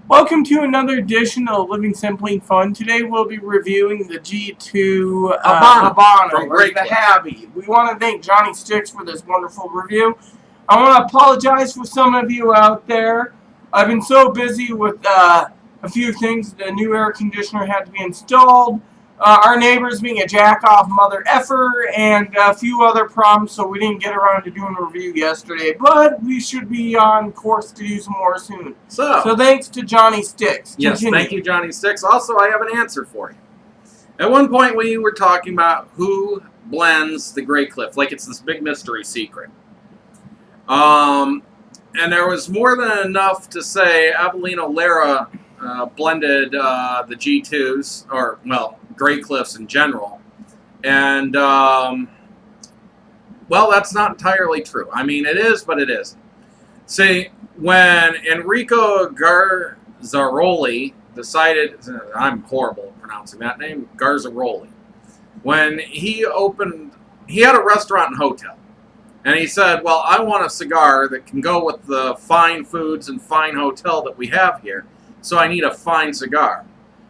Welcome to another edition of Living Simply and Fun. Today we'll be reviewing the G2 Habano from or the Graycliff. Habby. We want to thank Johnny Stix for this wonderful review. I want to apologize for some of you out there. I've been so busy with a few things. The new air conditioner had to be installed. Our neighbors being a jack-off mother effer, and a few other problems, so we didn't get around to doing a review yesterday. But we should be on course to do some more soon. So thanks to Johnny Stix. Yes, thank you, Johnny Stix. Also, I have an answer for you. At one point, we were talking about who blends the Graycliff, like it's this big mystery secret. And there was more than enough to say Avelino Lara blended the G2s, or, well, Graycliffs in general. And, well, that's not entirely true. I mean, it is, but it isn't. See, when Enrico Garzaroli decided, I'm horrible at pronouncing that name, Garzaroli, when he had a restaurant and hotel. And he said, well, I want a cigar that can go with the fine foods and fine hotel that we have here. So I need a fine cigar.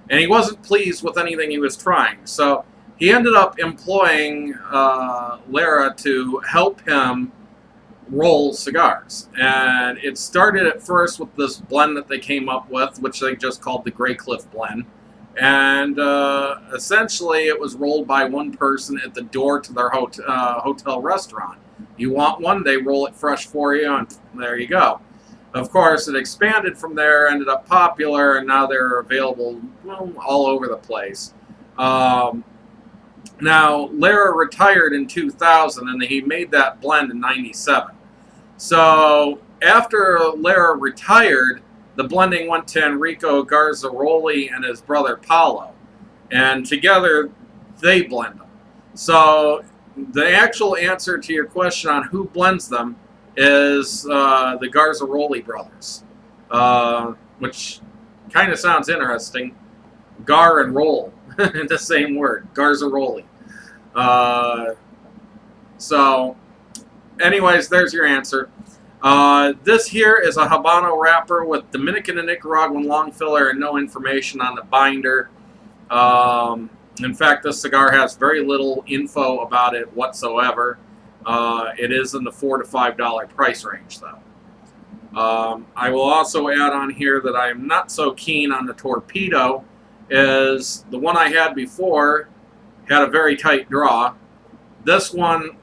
And he wasn't pleased with anything he was trying. So he ended up employing Lara to help him roll cigars. And it started at first with this blend that they came up with, which they just called the Graycliff blend. And essentially it was rolled by one person at the door to their hotel restaurant. You want one, they roll it fresh for you, and there you go. Of course, it expanded from there, ended up popular, and now they're available all over the place. Now, Lara retired in 2000, and he made that blend in 97. So, after Lara retired, the blending went to Enrico Garzaroli and his brother Paolo. And together, they blend them. So, the actual answer to your question on who blends them is the Garzaroli brothers, which kind of sounds interesting. Gar and roll, the same word, Garzaroli. So, anyways, there's your answer. This here is a Habano wrapper with Dominican and Nicaraguan long filler and no information on the binder. In fact, this cigar has very little info about it whatsoever. It is in the $4 to $5 price range, though. I will also add on here that I am not so keen on the Torpedo, as the one I had before had a very tight draw. This one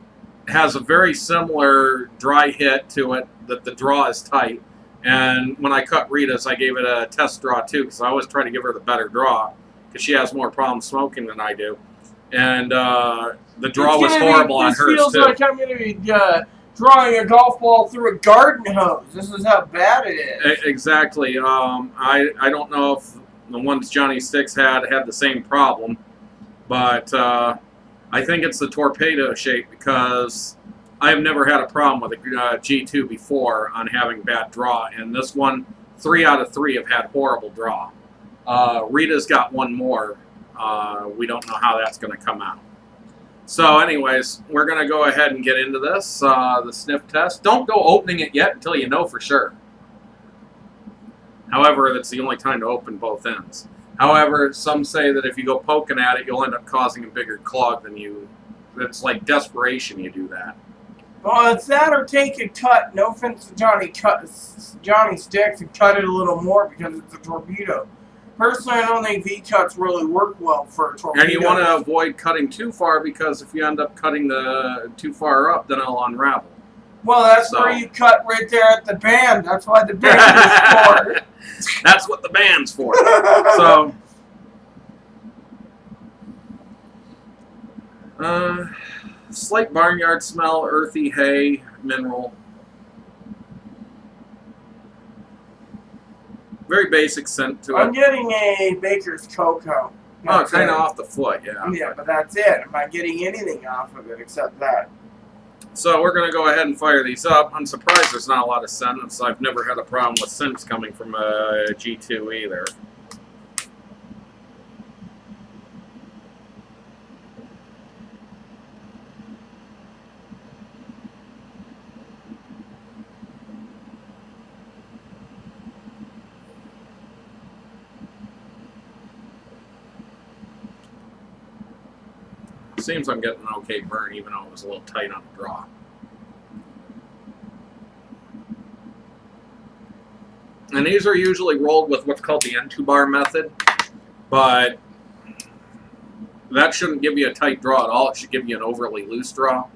has a very similar dry hit to it, that the draw is tight. And when I cut Rita's, I gave it a test draw too, because I always try to give her the better draw, because she has more problems smoking than I do. And the draw was horrible on hers, too. This feels like I'm going to be drawing a golf ball through a garden hose. This is how bad it is. Exactly. I don't know if the ones Johnny Stix had the same problem, but I think it's the Torpedo shape, because I've never had a problem with a G2 before on having bad draw. And this one, 3 out of 3 have had horrible draw. Rita's got one more. We don't know how that's going to come out. So anyways, we're going to go ahead and get into this, the sniff test. Don't go opening it yet until you know for sure. However, that's the only time to open both ends. However, some say that if you go poking at it, you'll end up causing a bigger clog than you. It's like desperation you do that. Well, it's that or take a cut. No offense to Johnny Stix, and cut it a little more because it's a Torpedo. Personally, I don't think V-cuts really work well for a Torpedo. And you want to avoid cutting too far, because if you end up cutting too far up, then it'll unravel. Well, that's where you cut right there at the band. That's why the band is for. That's what the band's for. So, slight barnyard smell, earthy hay, mineral. Very basic scent to it. I'm getting a Baker's Cocoa. Oh, kind of off the foot, yeah. Yeah, but that's it. I'm not getting anything off of it except that. So we're going to go ahead and fire these up. I'm surprised there's not a lot of scent. I've never had a problem with scents coming from a G2 either. Seems I'm getting an okay burn, even though it was a little tight on the draw. And these are usually rolled with what's called the N2 bar method, but that shouldn't give you a tight draw at all. It should give you an overly loose draw,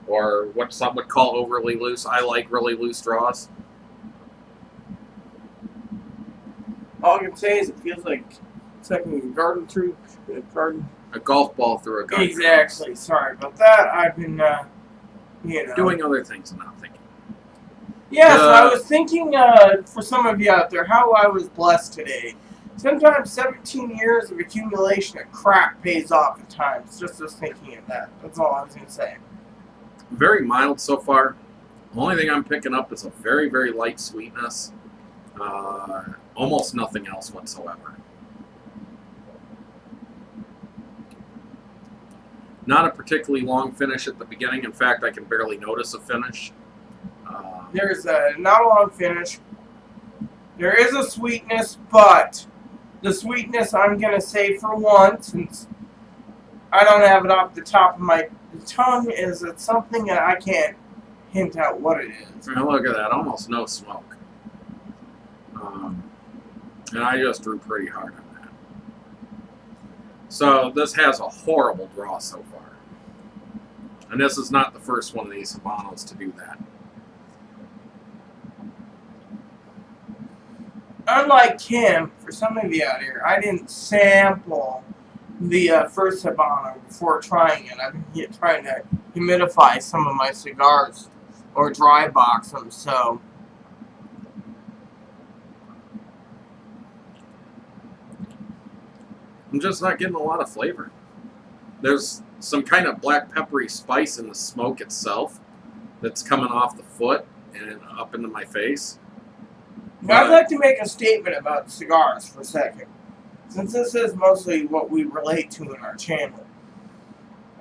or what some would call overly loose. I like really loose draws. All I can say is it feels like it's like a garden through a garden. A golf ball through a gun. Exactly. Sorry about that. I've been, doing other things and not thinking. Yeah, so I was thinking, for some of you out there, how I was blessed today. Sometimes 17 years of accumulation of crap pays off at times. Just thinking of that. That's all I was going to say. Very mild so far. The only thing I'm picking up is a very, very light sweetness. Almost nothing else whatsoever. Not a particularly long finish at the beginning. In fact, I can barely notice a finish. There's not a long finish. There is a sweetness, but the sweetness I'm going to say for one, since I don't have it off the top of my tongue, is it's something that I can't hint out what it is. Now look at that, almost no smoke. And I just drew pretty hard on that. So this has a horrible draw so far. And this is not the first one of these Habanos to do that. Unlike him, for some of you out here, I didn't sample the first Habano before trying it. I've been trying to humidify some of my cigars or dry box them, so. I'm just not getting a lot of flavor. There's some kind of black peppery spice in the smoke itself that's coming off the foot and up into my face. Now, I'd like to make a statement about cigars for a second, since this is mostly what we relate to in our channel.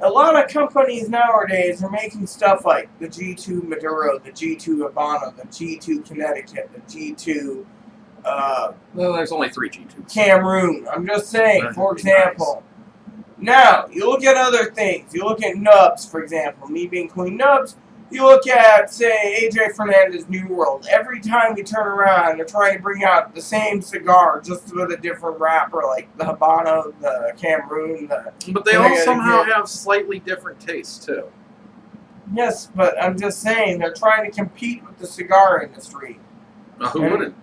A lot of companies nowadays are making stuff like the G2 Maduro, the G2 Habano, the G2 Connecticut, the G2 Well, there's only 3 G2s. Cameroon. I'm just saying, That'd for be example. Now, you look at other things. You look at nubs, for example. Me being Queen Nubs. You look at, say, AJ Fernandez New World. Every time you turn around, they're trying to bring out the same cigar, just with a different wrapper, like the Habano, the Cameroon, the... But they all somehow have slightly different tastes, too. Yes, but I'm just saying, they're trying to compete with the cigar industry. Who wouldn't?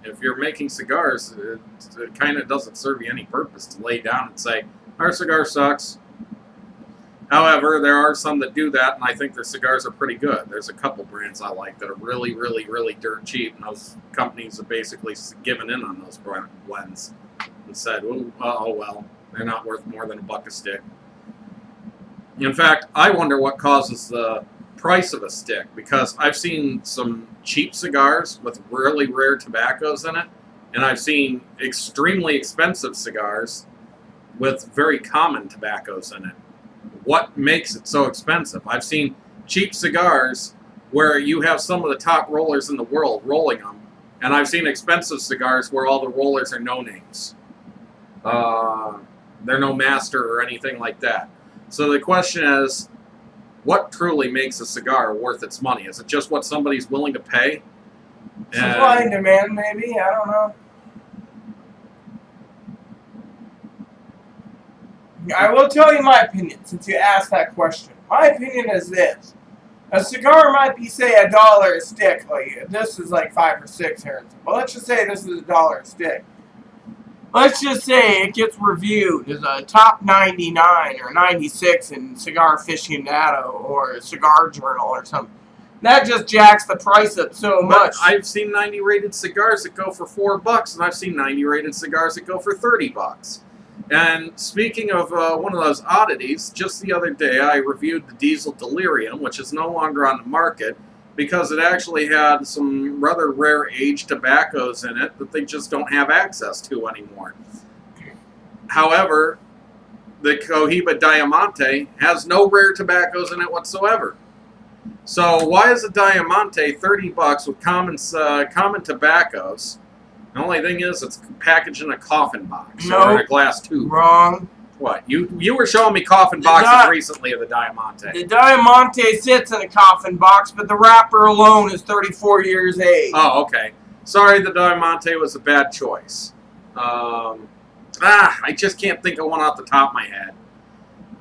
If you're making cigars, it kind of doesn't serve you any purpose to lay down and say, our cigar sucks. However, there are some that do that, and I think their cigars are pretty good. There's a couple brands I like that are really, really, really dirt cheap, and those companies have basically given in on those blends and said, oh well, they're not worth more than $1 a stick. In fact, I wonder what causes the price of a stick, because I've seen some cheap cigars with really rare tobaccos in it, and I've seen extremely expensive cigars with very common tobaccos in it. What makes it so expensive? I've seen cheap cigars where you have some of the top rollers in the world rolling them, and I've seen expensive cigars where all the rollers are no-names. They're no master or anything like that. So the question is, what truly makes a cigar worth its money? Is it just what somebody's willing to pay? Supply and demand, maybe? I don't know. I will tell you my opinion, since you asked that question. My opinion is this. A cigar might be, say, $1 a stick. Like, this is like 5 or 6 here. Well, let's just say this is $1 a stick. Let's just say it gets reviewed as a top 99 or 96 in Cigar Aficionado or Cigar Journal or something. That just jacks the price up so much. I've seen 90 rated cigars that go for $4, and I've seen 90 rated cigars that go for $30. And speaking of one of those oddities, just the other day I reviewed the Diesel Delirium, which is no longer on the market because it actually had some rather rare aged tobaccos in it that they just don't have access to anymore. However, the Cohiba Diamante has no rare tobaccos in it whatsoever. So why is a Diamante $30 with common tobaccos? The only thing is, it's packaged in a coffin box or in a glass tube. Wrong. What? You were showing me coffin boxes recently of the Diamante. The Diamante sits in a coffin box, but the wrapper alone is 34 years age. Oh, okay. Sorry, the Diamante was a bad choice. I just can't think of one off the top of my head.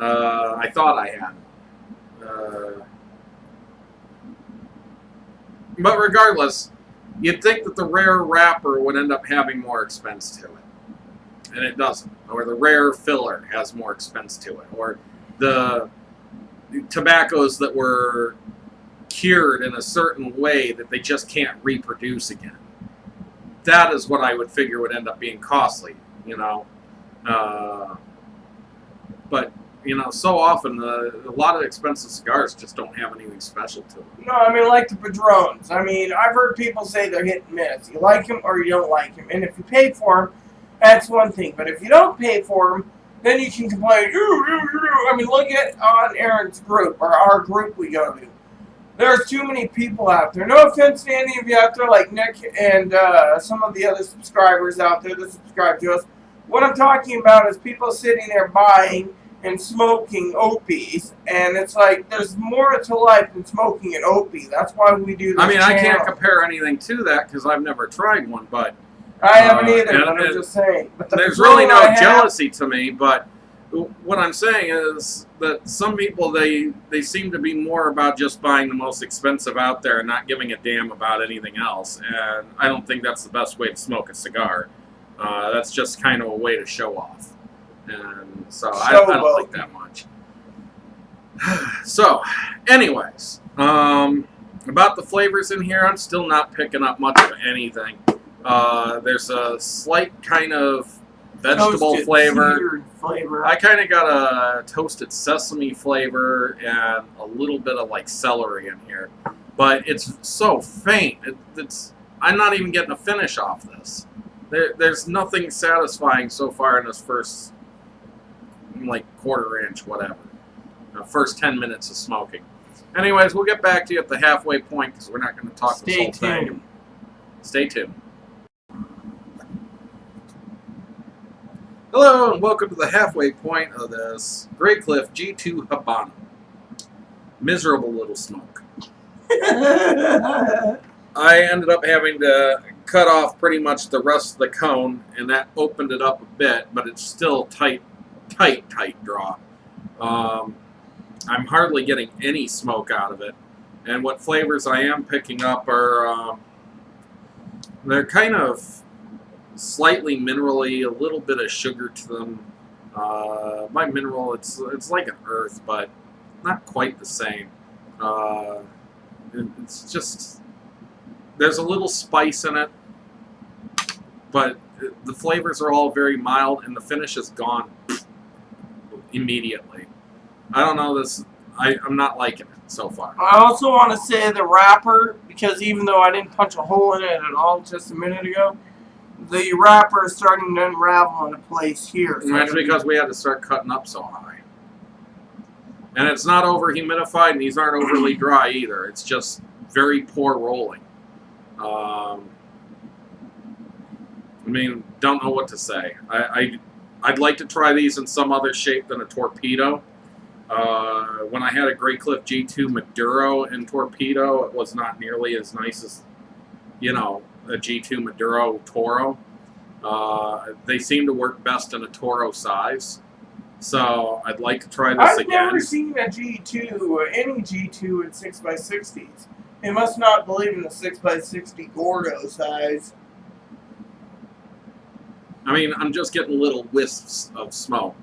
I thought I had. But regardless, you'd think that the rare wrapper would end up having more expense to it. And it doesn't. Or the rare filler has more expense to it. Or the tobaccos that were cured in a certain way that they just can't reproduce again. That is what I would figure would end up being costly, you know. But, you know, so often a lot of expensive cigars just don't have anything special to them. No, I mean, like the Padrones. I mean, I've heard people say they're hit and miss. You like them or you don't like them. And if you pay for them, that's one thing. But if you don't pay for them, then you can complain. I mean, look at on Aaron's group, or our group we go to. There's too many people out there. No offense to any of you out there, like Nick and some of the other subscribers out there that subscribe to us. What I'm talking about is people sitting there buying and smoking Opies, and it's like there's more to life than smoking an Opie. That's why we do this. I mean, I can't compare anything to that because I've never tried one, but I haven't either, but I'm just saying. But there's really no jealousy to me, but what I'm saying is that some people, they seem to be more about just buying the most expensive out there and not giving a damn about anything else, and I don't think that's the best way to smoke a cigar. That's just kind of a way to show off, and so I don't like that much. So, anyways, about the flavors in here, I'm still not picking up much of anything. There's a slight kind of vegetable flavor. I kind of got a toasted sesame flavor and a little bit of like celery in here, but it's so faint. I'm not even getting a finish off this. There's nothing satisfying so far in this first like quarter inch, whatever. First 10 minutes of smoking. Anyways, we'll get back to you at the halfway point because we're not going to talk this whole thing. Stay tuned. Hello and welcome to the halfway point of this Graycliff G2 Habano. Miserable little smoke. I ended up having to cut off pretty much the rest of the cone, and that opened it up a bit, but it's still tight draw. I'm hardly getting any smoke out of it, and what flavors I am picking up are they're kind of slightly minerally, a little bit of sugar to them. By mineral, it's like an earth, but not quite the same. It's just, there's a little spice in it, but the flavors are all very mild, and the finish is gone immediately. I don't know this. I'm not liking it so far. I also want to say the wrapper, because even though I didn't punch a hole in it at all just a minute ago, the wrapper is starting to unravel into place here. So that's because we had to start cutting up so high. And it's not over humidified, and these aren't overly dry either. It's just very poor rolling. I mean, don't know what to say. I'd like to try these in some other shape than a torpedo. When I had a Graycliff G2 Maduro in torpedo, it was not nearly as nice as, you know, a G2 Maduro Toro. They seem to work best in a Toro size. So I'd like to try this again. I've never seen a G2, any G2 in 6x60s. They must not believe in the 6x60 Gordo size. I mean, I'm just getting little wisps of smoke.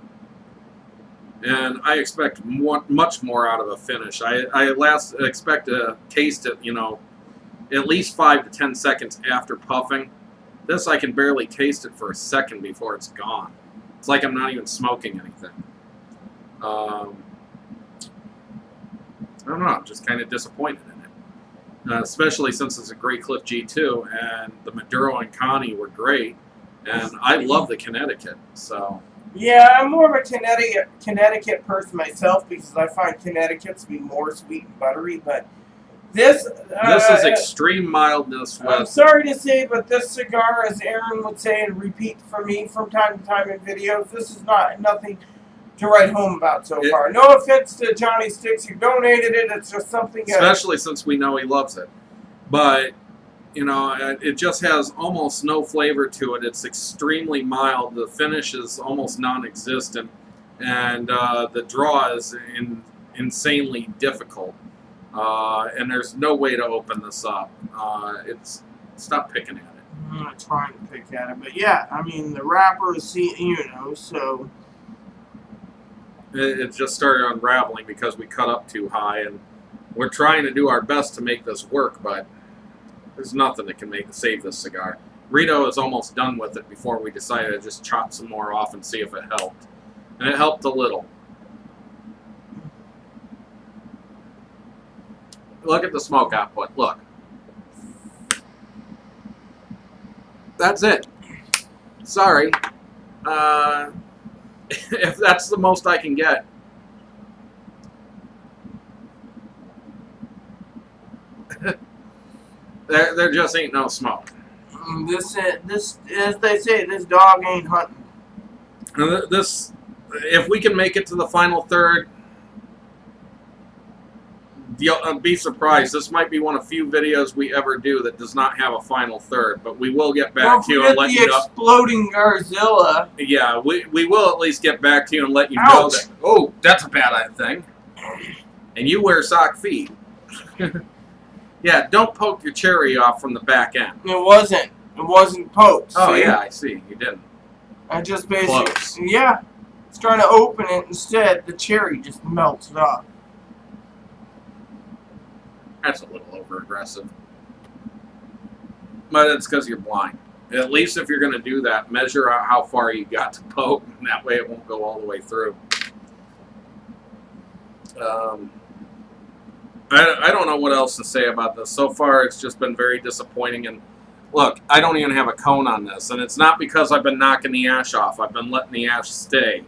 And I expect much more out of a finish. I expect to taste it, you know, at least 5 to 10 seconds after puffing. This, I can barely taste it for a second before it's gone. It's like I'm not even smoking anything. I don't know, I'm just kind of disappointed in it. Especially since it's a Graycliff G2, and the Maduro and Connie were great. And I love the Connecticut, so... Yeah, I'm more of a Connecticut person myself because I find Connecticut to be more sweet and buttery, but this is extreme mildness. I'm sorry to say, but this cigar, as Aaron would say and repeat for me from time to time in videos, this is nothing to write home about so far. No offense to Johnny Stix, who donated it. It's just something. Especially since we know he loves it. But, you know, it just has almost no flavor to it. It's extremely mild. The finish is almost non-existent. And the draw is insanely difficult. And there's no way to open this up. Stop picking at it. I'm not trying to pick at it. But yeah, I mean, the wrapper is, you know, so... It just started unraveling because we cut up too high, and we're trying to do our best to make this work, but there's nothing that can save this cigar. Rito is almost done with it before we decided to just chop some more off and see if it helped. And it helped a little. Look at the smoke output. Look. That's it. Sorry. If that's the most I can get. there just ain't no smoke. This, as they say, this dog ain't hunting. This, if we can make it to the final third, you'll be surprised. This might be one of few videos we ever do that does not have a final third, but we will get back to you and let you know. The exploding Garzilla. Yeah, we will at least get back to you and let you know that. Oh, that's a bad thing. And you wear sock feet. Yeah, don't poke your cherry off from the back end. It wasn't poked. Oh, see? yeah, I see. You didn't. I just basically... Close. Yeah. It's trying to open it. Instead, the cherry just melts it off. That's a little over-aggressive. But it's because you're blind. At least if you're going to do that, measure out how far you got to poke, and that way it won't go all the way through. I don't know what else to say about this. So far, it's just been very disappointing. And look, I don't even have a cone on this. And it's not because I've been knocking the ash off. I've been letting the ash stay.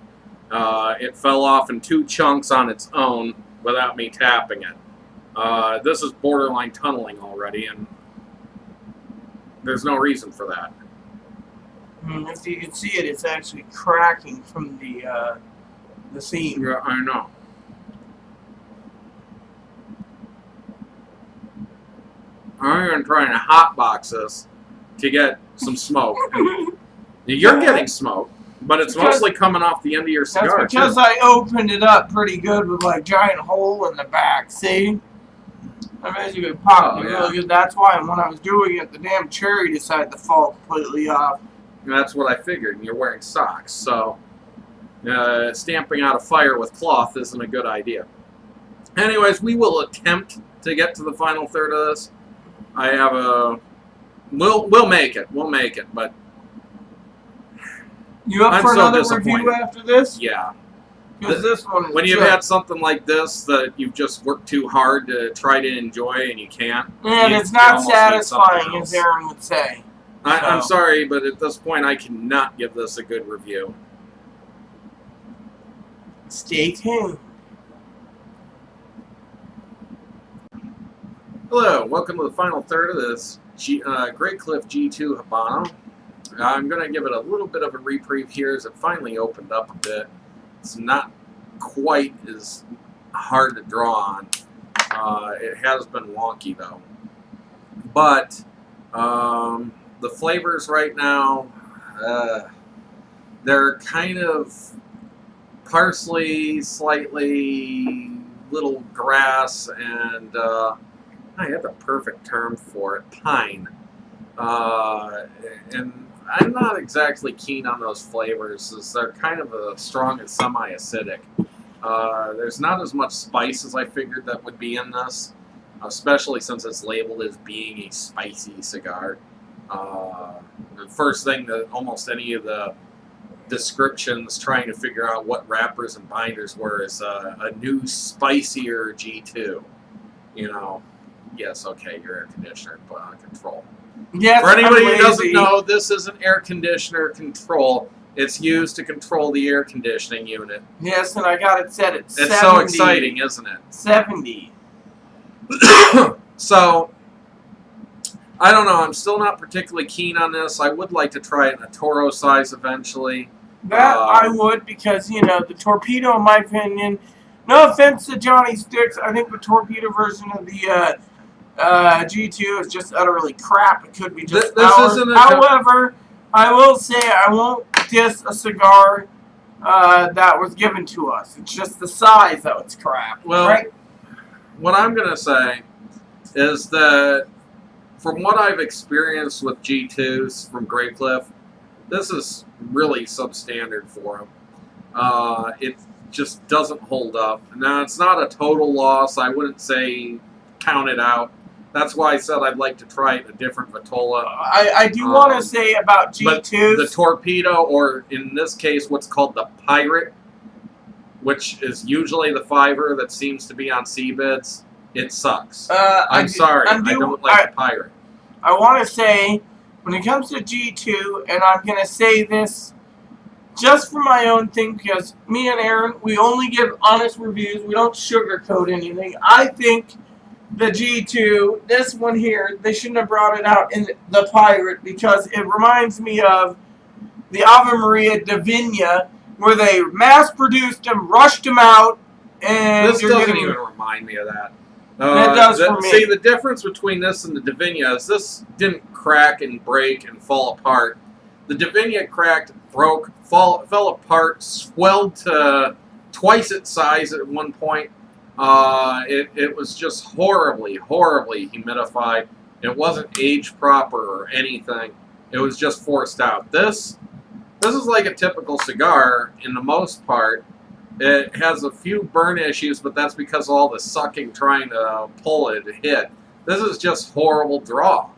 It fell off in 2 chunks on its own without me tapping it. This is borderline tunneling already, and there's no reason for that. If you can see it, it's actually cracking from the seam. Yeah, I know. I'm even trying to hotbox this to get some smoke. You're getting smoke, but it's mostly coming off the end of your cigar. That's because I opened it up pretty good with like giant hole in the back. See? I basically popped it really good. That's why when I was doing it, the damn cherry decided to fall completely off. And that's what I figured. And you're wearing socks, so stamping out a fire with cloth isn't a good idea. Anyways, we will attempt to get to the final third of this. I have a... We'll make it. We'll make it, but... You up for another review after this? Yeah. Because this one is when you've had something like this that you've just worked too hard to try to enjoy and you can't. And it's not satisfying, as Aaron would say. I'm sorry, but at this point I cannot give this a good review. Stay tuned. Hello, welcome to the final third of this Graycliff G2 Habano. I'm going to give it a little bit of a reprieve here as it finally opened up a bit. It's not quite as hard to draw on. It has been wonky though. But the flavors right now, they're kind of parsley, slightly little grass, and I have the perfect term for it, pine. And I'm not exactly keen on those flavors, as they're kind of strong and semi-acidic. There's not as much spice as I figured that would be in this, especially since it's labeled as being a spicy cigar. The first thing that almost any of the descriptions trying to figure out what wrappers and binders were is a new, spicier G2. You know, yes, okay, your air conditioner control. Yes, for anybody who doesn't know, this is an air conditioner control. It's used to control the air conditioning unit. Yes, and I got it set at 70. It's so exciting, isn't it? 70. So, I don't know. I'm still not particularly keen on this. I would like to try it in a Toro size eventually. That I would, because, you know, the torpedo, in my opinion, no offense to Johnny Stix, I think the torpedo version of the G2 is just utterly crap. It could be just ours. However, I will say I won't diss a cigar that was given to us. It's just the size that was crap. Well, right? What I'm going to say is that from what I've experienced with G2s from Graycliff, this is really substandard for them. It just doesn't hold up. Now, it's not a total loss. I wouldn't say count it out. That's why I said I'd like to try a different Vitola. I do want to say about G2s. But the torpedo, or in this case, what's called the pirate, which is usually the fiver that seems to be on C-bids, it sucks. I'm sorry. I don't like the pirate. I want to say, when it comes to G2, and I'm going to say this just for my own thing, because me and Aaron, we only give honest reviews. We don't sugarcoat anything. I think the G2, this one here, they shouldn't have brought it out in the pirate, because it reminds me of the Ave Maria Divina, where they mass-produced them, rushed them out, and this doesn't even remind me of that. It does for me. See, the difference between this and the Divina is this didn't crack and break and fall apart. The Divina cracked, broke, fell apart, swelled to twice its size at one point. It was just horribly humidified. It wasn't aged proper or anything. It was just forced out. This is like a typical cigar in the most part. It has a few burn issues, but that's because all the sucking trying to pull it hit. This is just horrible draw.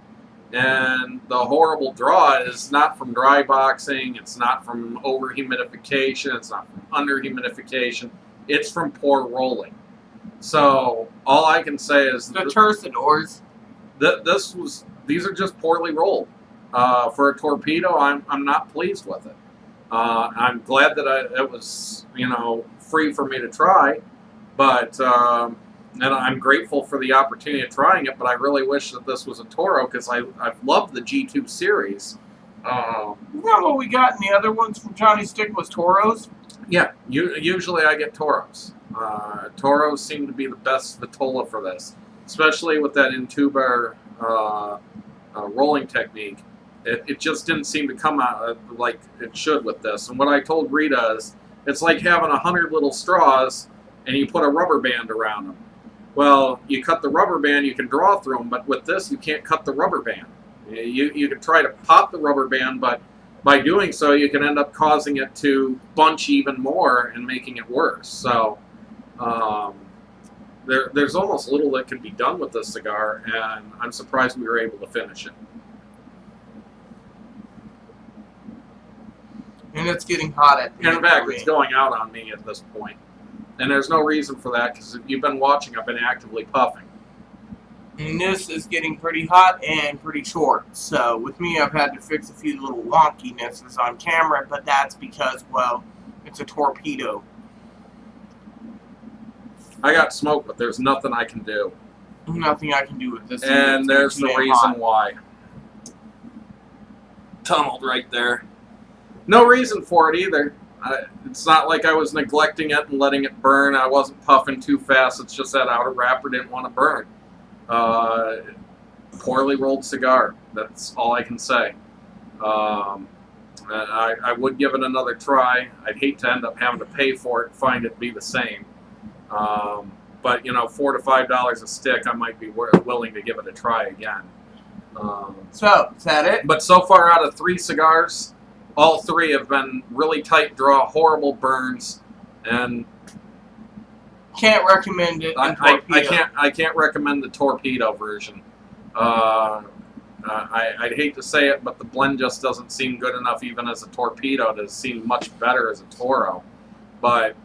And the horrible draw is not from dry boxing, it's not from over-humidification, it's not from under-humidification, it's from poor rolling. So, all I can say is... The tercidors. These are just poorly rolled. For a torpedo, I'm not pleased with it. I'm glad that it was, free for me to try, but and I'm grateful for the opportunity of trying it. But I really wish that this was a Toro, because I've loved the G2 series. Isn't that what we got in the other ones from Johnny Stick was Toros? Yeah, usually I get Toros. Toros seem to be the best Vitola for this, especially with that in-tuber rolling technique. It just didn't seem to come out like it should with this. And what I told Rita is, it's like having 100 little straws and you put a rubber band around them. Well, you cut the rubber band, you can draw through them, but with this, you can't cut the rubber band. You can try to pop the rubber band, but by doing so, you can end up causing it to bunch even more and making it worse. So, there's almost little that can be done with this cigar, and I'm surprised we were able to finish it. And it's getting hot at the In fact, it's going out on me at this point. And there's no reason for that, because if you've been watching, I've been actively puffing. And this is getting pretty hot and pretty short. So with me, I've had to fix a few little wonkinesses on camera, but that's because, well, it's a torpedo. I got smoke, but there's nothing I can do. Nothing I can do with this. And there's the reason why. Tunneled right there. No reason for it either. It's not like I was neglecting it and letting it burn. I wasn't puffing too fast. It's just that outer wrapper didn't want to burn. Poorly rolled cigar. That's all I can say. I would give it another try. I'd hate to end up having to pay for it and find it be the same. But, $4 to $5 a stick, I might be willing to give it a try again. So, is that it? But so far, out of 3 cigars, all 3 have been really tight draw, horrible burns, and can't recommend it. I can't recommend the torpedo version. I'd hate to say it, but the blend just doesn't seem good enough, even as a torpedo, to seem much better as a Toro. But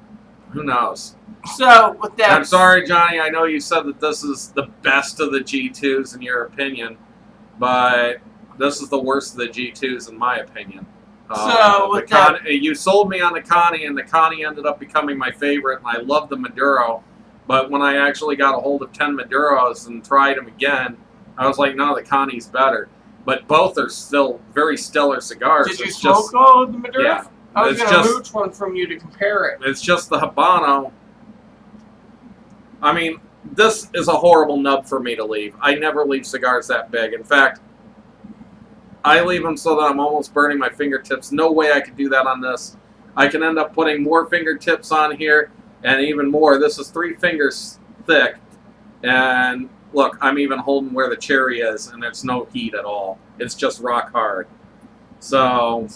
who knows? So with that, I'm sorry, Johnny. I know you said that this is the best of the G2s in your opinion, but this is the worst of the G2s in my opinion. So with that, you sold me on the Connie, and the Connie ended up becoming my favorite, and I love the Maduro. But when I actually got a hold of 10 Maduros and tried them again, I was like, no, the Connie's better. But both are still very stellar cigars. Did you smoke all of the Maduro? Yeah. I was It's going to just- mooch one from you to compare it. It's just the Habano. I mean, this is a horrible nub for me to leave. I never leave cigars that big. In fact, I leave them so that I'm almost burning my fingertips. No way I could do that on this. I can end up putting more fingertips on here, and even more. This is 3 fingers thick, and look, I'm even holding where the cherry is, and there's no heat at all. It's just rock hard. So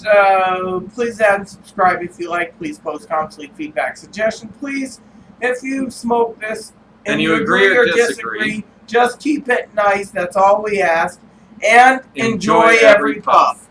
Please add and subscribe if you like. Please post comments, leave feedback, suggestions. Please, if you smoke this and you agree or disagree, just keep it nice. That's all we ask. And enjoy every puff.